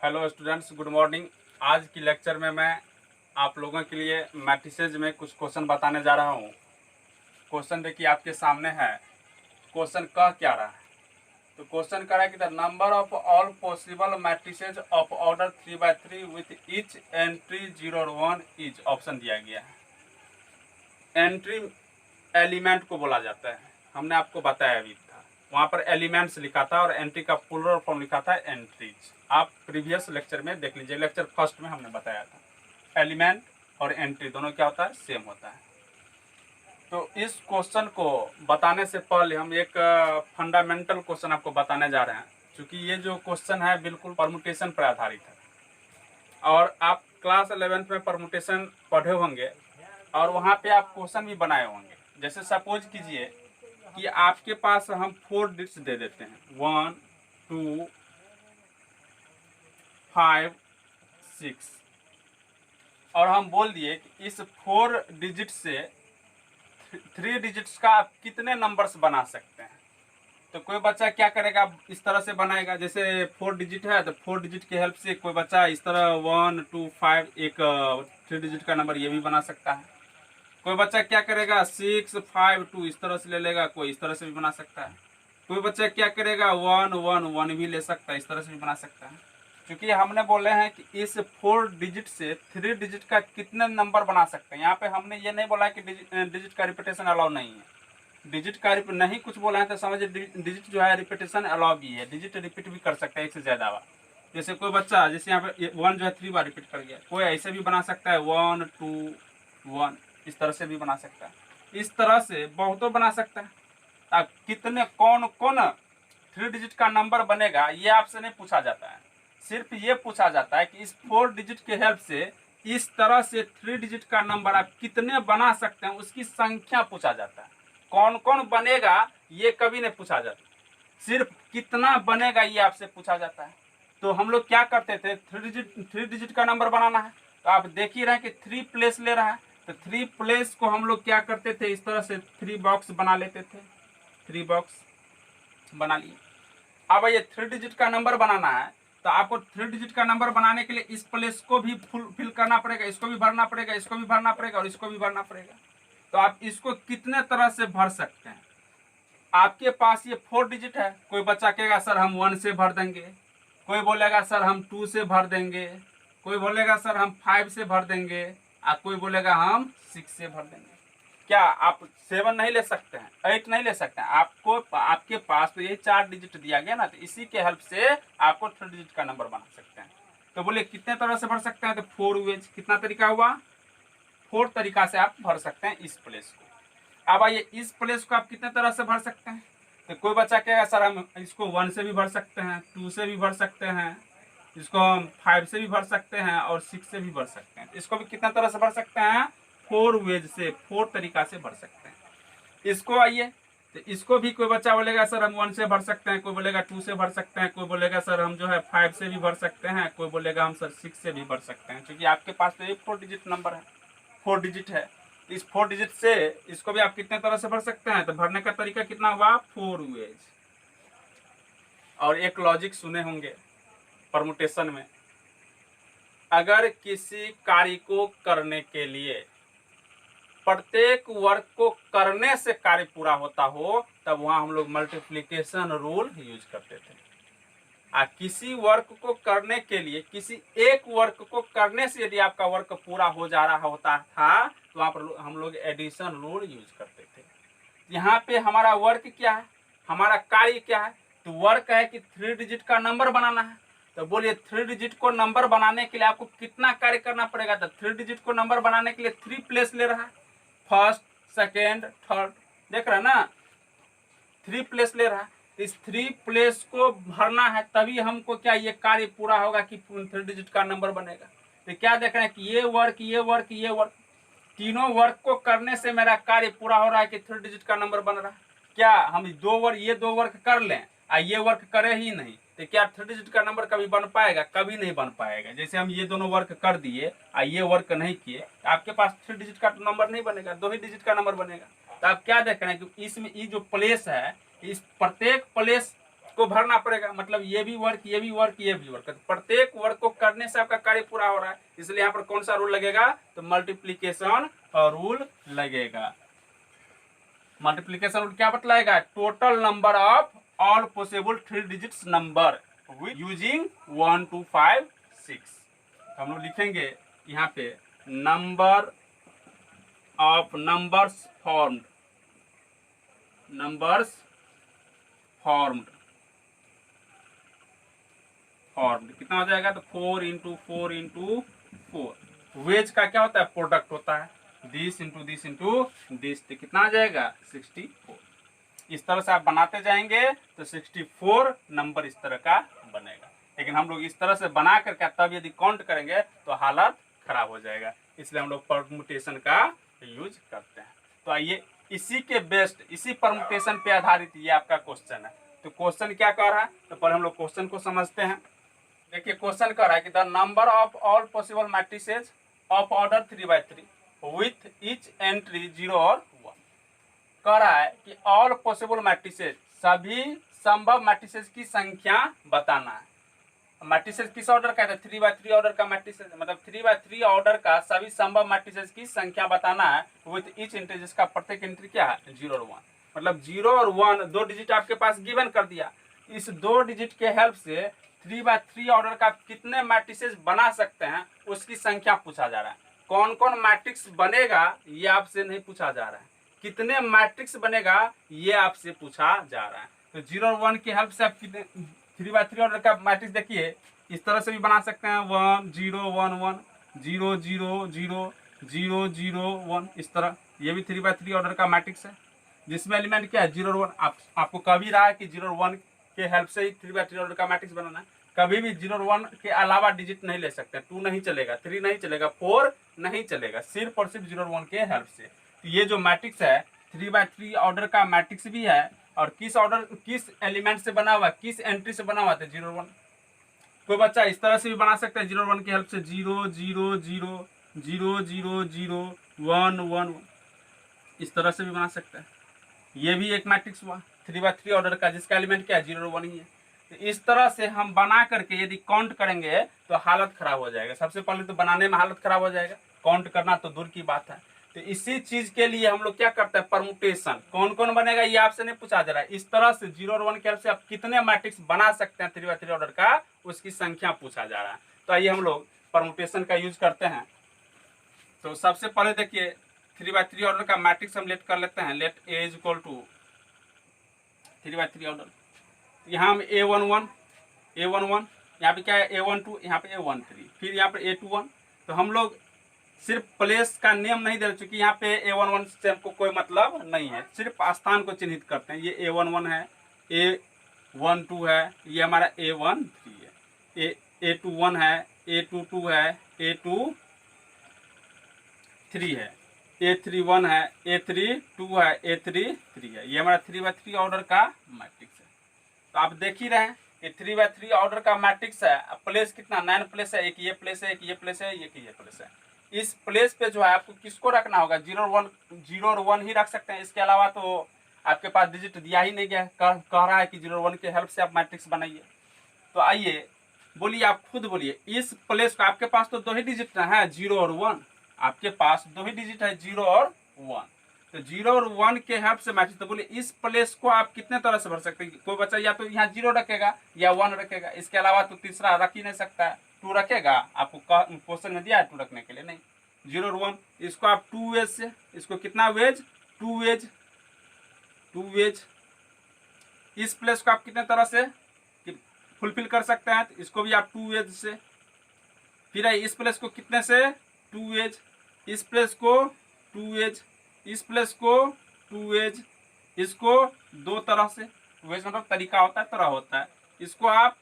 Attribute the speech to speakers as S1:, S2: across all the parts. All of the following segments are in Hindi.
S1: Hello students, good morning. आज की लेक्चर में मैं आप लोगों के लिए मैट्रिसेज में कुछ क्वेश्चन बताने जा रहा हूँ। क्वेश्चन देखिए आपके सामने है। क्वेश्चन कह क्या रहा है? तो क्वेश्चन कह रहा है कि the number of all possible matrices of order 3x3 with each entry 0 और 1 इज ऑप्शन दिया गया है। एंट्री एलिमेंट को बोला जाता है, हमने आपको बताया अभी था। वहाँ पर एलिमेंट्स लिखा था और एंट्री का प्लूरल फॉर्म लिखा था एंट्रीज। आप प्रीवियस लेक्चर में देख लीजिए, लेक्चर फर्स्ट में हमने बताया था एलिमेंट और एंट्री दोनों क्या होता है, सेम होता है। तो इस क्वेश्चन को बताने से पहले हम एक फंडामेंटल क्वेश्चन आपको बताने जा रहे हैं, क्योंकि ये जो क्वेश्चन है बिल्कुल परमुटेशन पर आधारित है और आप क्लास 11th में परमुटेशन पढ़े होंगे और वहाँ पे आप क्वेश्चन भी बनाए होंगे। जैसे सपोज कीजिए कि आपके पास हम 4 डिजिट्स दे देते हैं, 1 2 5 6, और हम बोल दिए कि इस 4 डिजिट से 3 डिजिट्स का आप कितने नंबर्स बना सकते हैं। तो कोई बच्चा क्या करेगा, इस तरह से बनाएगा। जैसे 4 डिजिट है तो 4 डिजिट की हेल्प से कोई बच्चा इस तरह 1 2 5 एक 3 डिजिट का नंबर ये भी बना सकता है। कोई बच्चा क्या करेगा 6 5 2 इस तरह से ले लेगा, कोई इस तरह से भी बना सकता है। कोई बच्चा क्या करेगा 1 1 1 भी ले सकता है, इस तरह से भी बना सकता है। क्योंकि हमने बोले हैं कि इस 4 डिजिट से 3 डिजिट का कितने नंबर बना सकते हैं। यहाँ पे हमने ये नहीं बोला कि डिजिट का रिपीटेशन अलाउ नहीं है। डिजिट का नहीं कुछ बोला है तो समझिए डिजिट जो है रिपीटेशन अलाउ भी है। डिजिट रिपीट भी कर सकता है एक से ज्यादा बार। जैसे कोई बच्चा जैसे यहाँ पे 1 जो है 3 बार रिपीट कर गया, कोई ऐसे भी बना सकता है 1 2 1 इस तरह से भी बना सकता है। इस तरह से बहुतों बना सकता है। अब कितने कौन कौन 3 डिजिट का नंबर बनेगा ये आपसे नहीं पूछा जाता है। सिर्फ ये पूछा जाता है कि इस 4 डिजिट के हेल्प से इस तरह से 3 डिजिट का नंबर आप कितने बना सकते हैं उसकी संख्या पूछा जाता है। कौन कौन बनेगा ये कभी नहीं पूछा जाता, सिर्फ कितना बनेगा ये आपसे पूछा जाता है। तो हम लोग क्या करते थे, 3 डिजिट का नंबर बनाना है तो आप देख ही रहे हैं कि 3 प्लेस ले रहा है। तो 3 प्लेस को हम लोग क्या करते थे, इस तरह से 3 बॉक्स बना लेते थे। 3 बॉक्स बना लिए। अब ये 3 डिजिट का नंबर बनाना है तो आपको 3 डिजिट का नंबर बनाने के लिए इस प्लेस को भी फिल करना पड़ेगा, इसको भी भरना पड़ेगा, इसको भी भरना पड़ेगा और इसको भी भरना पड़ेगा। तो आप इसको कितने तरह से भर सकते हैं। आपके पास ये 4 डिजिट है, कोई बच्चा कहेगा सर हम 1 से भर देंगे, कोई बोलेगा सर हम 2 से भर देंगे, कोई बोलेगा सर हम 5 से भर देंगे और कोई बोलेगा हम 6 से भर देंगे। क्या आप 7 नहीं ले सकते हैं, 8 नहीं ले सकते हैं? आपको आपके पास तो ये 4 डिजिट दिया गया ना, तो इसी के हेल्प से आपको 3 डिजिट का नंबर बना सकते हैं। तो बोले कितने तरह से भर सकते हैं, तो 4 वेज कितना तरीका हुआ, 4 तरीका से आप भर सकते हैं इस प्लेस को। अब आइए इस प्लेस को आप कितने तरह से भर सकते हैं। तो कोई बच्चा कहेगा सर हम इसको 1 से भी भर सकते हैं, 2 से भी भर सकते हैं, इसको हम 5 से भी भर सकते हैं और 6 से भी भर सकते हैं। इसको भी कितना तरह से भर सकते हैं, 4 वेज से, 4 तरीका से भर सकते हैं। इसको आइए तो इसको भी कोई बच्चा बोलेगा सर हम 1 से भर सकते हैं, कोई बोलेगा 2 से भर सकते हैं, कोई बोलेगा सर हम जो है 5 से भी भर सकते हैं, कोई बोलेगा हम सर 6 से भी भर सकते हैं। क्योंकि आपके पास तो ये 4 डिजिट नंबर है, 4 डिजिट है। इस 4 डिजिट से इसको भी आप कितने तरह से भर सकते हैं, तो भरने का तरीका कितना हुआ, 4 वेज। और एक लॉजिक सुने होंगे परमुटेशन में, अगर किसी कार्य को करने के लिए प्रत्येक वर्ग को करने से कार्य पूरा होता हो तब वहां हम लोग मल्टीप्लिकेशन रूल यूज करते थे। किसी वर्क को करने के लिए, किसी एक वर्क को करने से यदि आपका वर्क पूरा हो जा रहा होता था तो वहां पर हम लोग एडिशन रूल यूज करते थे। यहाँ पे हमारा वर्क क्या है, हमारा कार्य क्या है, तो वर्क है कि 3 डिजिट का नंबर बनाना है। तो बोलिए 3 डिजिट को नंबर बनाने के लिए आपको कितना कार्य करना पड़ेगा। तो 3 डिजिट को नंबर बनाने के लिए 3 प्लेस ले रहा है, फर्स्ट सेकेंड थर्ड, देख रहे हैं ना, 3 प्लेस ले रहा है। इस 3 प्लेस को भरना है तभी हमको क्या ये कार्य पूरा होगा कि 3 डिजिट का नंबर बनेगा। तो क्या देख रहे हैं कि ये वर्क ये वर्क ये वर्क, तीनों वर्क को करने से मेरा कार्य पूरा हो रहा है कि 3 डिजिट का नंबर बन रहा है। क्या हम ये दो वर्क कर लें ये वर्क करे ही नहीं तो क्या 3 डिजिट का नंबर कभी बन पाएगा, कभी नहीं बन पाएगा। जैसे हम ये दोनों वर्क कर दिए ये वर्क नहीं किए तो आपके पास 3 डिजिट का नंबर नहीं बनेगा, 2 ही डिजिट का नंबर बनेगा। तो आप क्या देख रहे हैं कि इसमें ये जो प्लेस है, इस प्रत्येक प्लेस को भरना पड़ेगा, मतलब ये भी वर्क, ये भी वर्क, ये भी वर्क, तो प्रत्येक वर्क को करने से आपका कार्य पूरा हो रहा है। इसलिए यहाँ पर कौन सा रूल लगेगा, तो मल्टीप्लीकेशन रूल लगेगा। मल्टीप्लीकेशन रूल क्या बतलाएगा, total number of all possible 3 digits number using 1 to 5 6। हम लोग लिखेंगे यहाँ पे number of numbers formed, numbers formed कितना हो जाएगा, तो 4 into 4 into 4। वेज का क्या होता है, प्रोडक्ट होता है, this into this into this, तो कितना आ जाएगा 64। इस तरह से आप बनाते जाएंगे तो 64 नंबर इस तरह का बनेगा। लेकिन हम लोग इस तरह से बना करके तब यदि काउंट करेंगे तो हालत खराब हो जाएगा, इसलिए हम लोग परमुटेशन का यूज करते हैं। तो आइए इसी के बेस्ड, इसी परमुटेशन पे आधारित ये आपका क्वेश्चन है। तो क्वेश्चन क्या कह रहा है, तो पहले हम लोग क्वेश्चन को समझते हैं। देखिए क्वेश्चन कह रहा है कि the number of all possible matrices of order 3/3 with each entry 0 और 1। कह रहा है कि ऑल पॉसिबल मैट्रिसेस, सभी संभव मैट्रिसेस की संख्या बताना है। मैट्रिसेस किस ऑर्डर का है, 3/3 ऑर्डर का मैट्रिसेस, मतलब 3/3 ऑर्डर का सभी संभव मैट्रिसेस की संख्या बताना है विथ ईच एंट्री, जिसका प्रत्येक एंट्री क्या है 0 और 1। मतलब 0 और 1 दो डिजिट आपके पास गिवन कर दिया। इस दो डिजिट के हेल्प से 3/3 ऑर्डर का कितने मैट्रिसेस बना सकते हैं उसकी संख्या पूछा जा रहा है। कौन कौन मैट्रिक्स बनेगा ये आपसे नहीं पूछा जा रहा है, कितने मैट्रिक्स बनेगा ये आपसे पूछा जा रहा है। तो 0 और 1 की हेल्प से आप कितने 3/3 ऑर्डर का मैट्रिक्स देखिए इस तरह से भी बना सकते हैं, 1 0 1 1 0 0 0 0 0 1, इस तरह ये भी 3/3 ऑर्डर का मैट्रिक्स है, जिसमें एलिमेंट क्या है 0 और 1। आपको कभी रहा है कि 0 और 1 के हेल्प से ही 3/3 ऑर्डर का मैट्रिक्स बनाना है। कभी भी 0 और 1 के अलावा डिजिट नहीं ले सकते, 2 नहीं चलेगा, 3 नहीं चलेगा, 4 नहीं चलेगा, सिर्फ और सिर्फ 0 और 1 के हेल्प से। तो ये जो मैट्रिक्स है 3/3 ऑर्डर का मैट्रिक्स भी है, और किस ऑर्डर, किस एलिमेंट से बना हुआ, किस एंट्री से बना हुआ था 0 और 1। कोई बच्चा इस तरह से भी बना सकता है 0 और 1 की हेल्प से, 0 0 0 0 0 0 1 1 1, इस तरह से भी बना सकता है। ये भी एक मैट्रिक्स हुआ 3/3 ऑर्डर का, जिसका एलिमेंट क्या है 0 और 1 ही है। तो इस तरह से हम बना करके यदि काउंट करेंगे तो हालत खराब हो जाएगा। सबसे पहले तो बनाने में हालत खराब हो जाएगा, काउंट करना तो दूर की बात है। तो इसी चीज के लिए हम लोग क्या करते हैं, परमुटेशन। कौन कौन बनेगा ये आपसे नहीं पूछा जा रहा है, इस तरह से 0 और 1 के हेल्प से आप कितने मैट्रिक्स बना सकते हैं 3/3 ऑर्डर का, उसकी संख्या पूछा जा रहा है। तो आइए हम लोग परमुटेशन का यूज करते हैं। तो सबसे पहले देखिए 3/3 ऑर्डर का मैट्रिक्स हम लेट कर लेते हैं, let A is equal to 3/3 order. यहाँ हम A11 यहाँ पे क्या है A12, यहाँ पे A13, फिर यहाँ पे A21। तो हम लोग सिर्फ प्लेस का नेम नहीं दे रहे, चूंकि यहाँ पे A11 से हमको कोई मतलब नहीं है, सिर्फ स्थान को चिन्हित करते हैं। ये A11 है, A12 है, ये हमारा A13 है, A21 है, A22 है, A23 है, A31 है, A32 है, A33 है। ये हमारा 3/3 ऑर्डर का मैट्रिक्स है। तो आप देख ही रहे हैं कि 3/3 ऑर्डर का मैट्रिक्स है। प्लेस कितना 9 प्लेस है, एक ये प्लेस है, एक ये प्लेस है, एक ये प्लेस है। इस प्लेस पे जो है आपको किसको रखना होगा, 0 और 1 ही रख सकते हैं। इसके अलावा तो आपके पास डिजिट दिया ही नहीं गया, कह रहा है कि 0 और 1 के हेल्प से आप मैट्रिक्स बनाइए। तो आइए बोलिए, आप खुद बोलिए, इस प्लेस को, आपके पास तो 2 ही डिजिट है 0 और 1, आपके पास 2 ही डिजिट है 0 और 1। तो 0 और 1 के हेल्प से मैट्रिक्स, तो बोलिए इस प्लेस को आप कितने तरह से भर सकते हैं। कोई बच्चा या तो यहाँ 0 रखेगा या 1 रखेगा, इसके अलावा तो तीसरा रख ही नहीं सकता है। 2 रखेगा, आपको क्वेश्चन में दिया है 2 रखने के लिए, नहीं 0 और 1। इसको आप 2 वेज से, इसको कितना वेज 2 वेज, इस प्लेस को आप कितने तरह से फुलफिल कर सकते हैं, तो इसको भी आप 2 वेज से। फिर इस प्लेस को कितने से 2 वेज, इस प्लेस को 2 वेज, इस प्लेस को 2 वेज, इसको 2 तरह से। वेज मतलब तरीका होता है, तरह होता है। इसको आप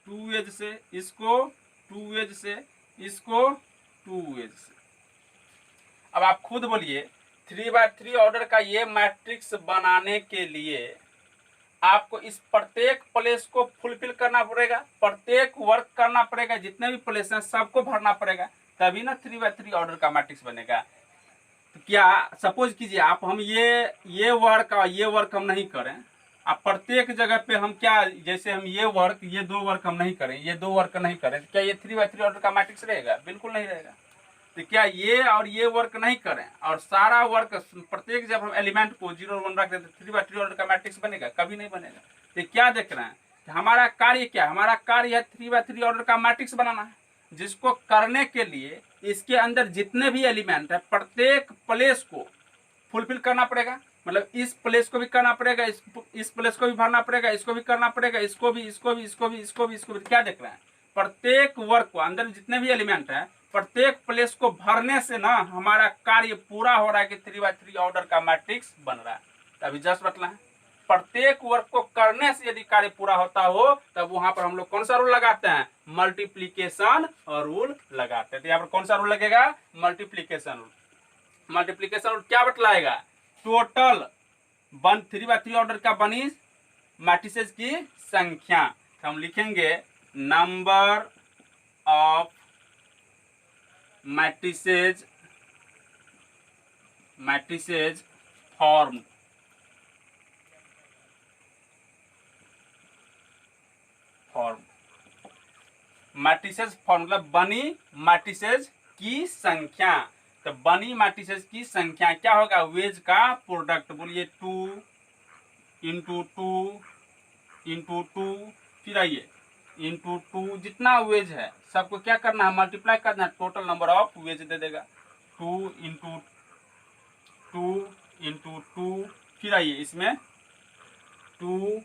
S1: 2 वेज से, इसको 2 वेज से, इसको 2 वेज से। अब आप खुद बोलिए 3/3 ऑर्डर का ये मैट्रिक्स बनाने के लिए आपको इस प्रत्येक प्लेस को फुलफिल करना पड़ेगा, प्रत्येक वर्क करना पड़ेगा, जितने भी प्लेस हैं सबको भरना पड़ेगा, तभी ना 3/3 ऑर्डर का मैट्रिक्स बनेगा। तो क्या सपोज कीजिए आप, हम ये वर्क और ये वर्क हम नहीं करें, अब प्रत्येक जगह पे हम क्या, जैसे हम ये दो वर्क हम नहीं करें, ये दो वर्क नहीं करें, तो क्या ये 3x3 ऑर्डर का मैट्रिक्स रहेगा? बिल्कुल नहीं रहेगा। तो क्या ये और ये वर्क नहीं करें और सारा वर्क प्रत्येक जब हम एलिमेंट को 0 1 रख देते 3x3 ऑर्डर का मैट्रिक्स बनेगा? कभी नहीं बनेगा। तो क्या देख रहे हैं कि हमारा कार्य क्या है? हमारा कार्य है 3x3 ऑर्डर का मैट्रिक्स बनाना है, जिसको करने के लिए इसके अंदर जितने भी एलिमेंट है प्रत्येक प्लेस को फुलफिल करना पड़ेगा। मतलब इस प्लेस को भी करना पड़ेगा, इस प्लेस को भी भरना पड़ेगा, इसको भी करना पड़ेगा, इसको भी, इसको भी, इसको भी, इसको भी, इसको भी। क्या देख रहे हैं? प्रत्येक वर्क को अंदर जितने भी एलिमेंट है प्रत्येक प्लेस को भरने से ना हमारा कार्य पूरा हो रहा है कि 3x3 ऑर्डर का मैट्रिक्स बन रहा है। अभी जस्ट बतला है, प्रत्येक वर्क को करने से यदि कार्य पूरा होता हो तब वहां पर हम लोग कौन सा रूल लगाते हैं? मल्टीप्लीकेशन रूल लगाते हैं। तो यहाँ पर कौन सा रूल लगेगा? Multiplication rule. मल्टीप्लीकेशन रूल क्या बतलाएगा? टोटल 3x3 ऑर्डर का बनी मैट्रिसेस की संख्या। तो हम लिखेंगे number of matrices form matrices form मतलब बनी मैट्रिसेस की संख्या। तो बनी मैट्रिसेस की संख्या क्या होगा? वेज का प्रोडक्ट। बोलिए 2 इंटू 2 इंटू 2, फिर आइए इंटू 2, जितना वेज है सबको क्या करना है? मल्टीप्लाई करना है, टोटल नंबर ऑफ वेज दे देगा। 2 इंटू 2 इंटू 2, फिर आइए इसमें 2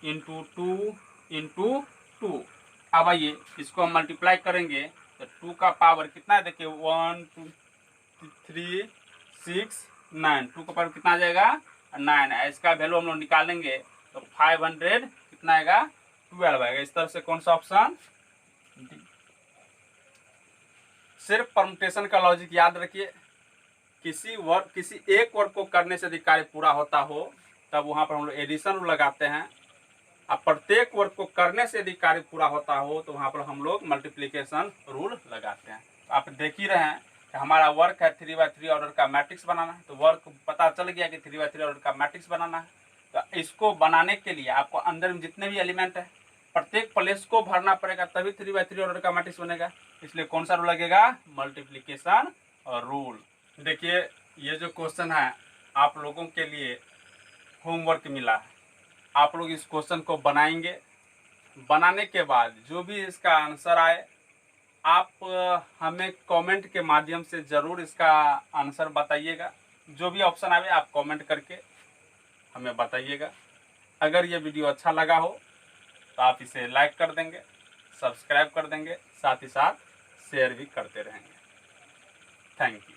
S1: इंटू 2 इंटू 2। अब आइए इसको हम मल्टीप्लाई करेंगे तो 2 का पावर कितना है? देखिए 1 2 3 6 9, 2 का पावर कितना आ जाएगा? 9। इसका वैल्यू हम लोग निकालेंगे तो 500 कितना आएगा? 12 आएगा। इस तरह से कौन सा ऑप्शन? सिर्फ परमुटेशन का लॉजिक याद रखिए। किसी एक वर्क को करने से यदि कार्य पूरा होता हो तब वहां पर हम लोग एडिशन रूल लगाते हैं। अब प्रत्येक वर्क को करने से यदि कार्य पूरा होता हो तो वहां पर हम लोग मल्टीप्लीकेशन रूल लगाते हैं। तो आप देख ही रहे हैं कि हमारा वर्क है 3x3 ऑर्डर का मैट्रिक्स बनाना है। तो वर्क पता चल गया कि 3x3 ऑर्डर का मैट्रिक्स बनाना है। तो इसको बनाने के लिए आपको अंदर में जितने भी एलिमेंट है प्रत्येक प्लेस को भरना पड़ेगा, तभी 3x3 ऑर्डर का मैट्रिक्स बनेगा। इसलिए कौन सा रूल लगेगा? Multiplication rule. देखिए ये जो क्वेश्चन है आप लोगों के लिए होमवर्क मिला है। आप लोग इस क्वेश्चन को बनाएंगे। बनाने के बाद जो भी इसका आंसर आए आप हमें कमेंट के माध्यम से ज़रूर इसका आंसर बताइएगा। जो भी ऑप्शन आए आप कमेंट करके हमें बताइएगा। अगर ये वीडियो अच्छा लगा हो तो आप इसे लाइक कर देंगे, सब्सक्राइब कर देंगे, साथ ही साथ शेयर भी करते रहेंगे। Thank you.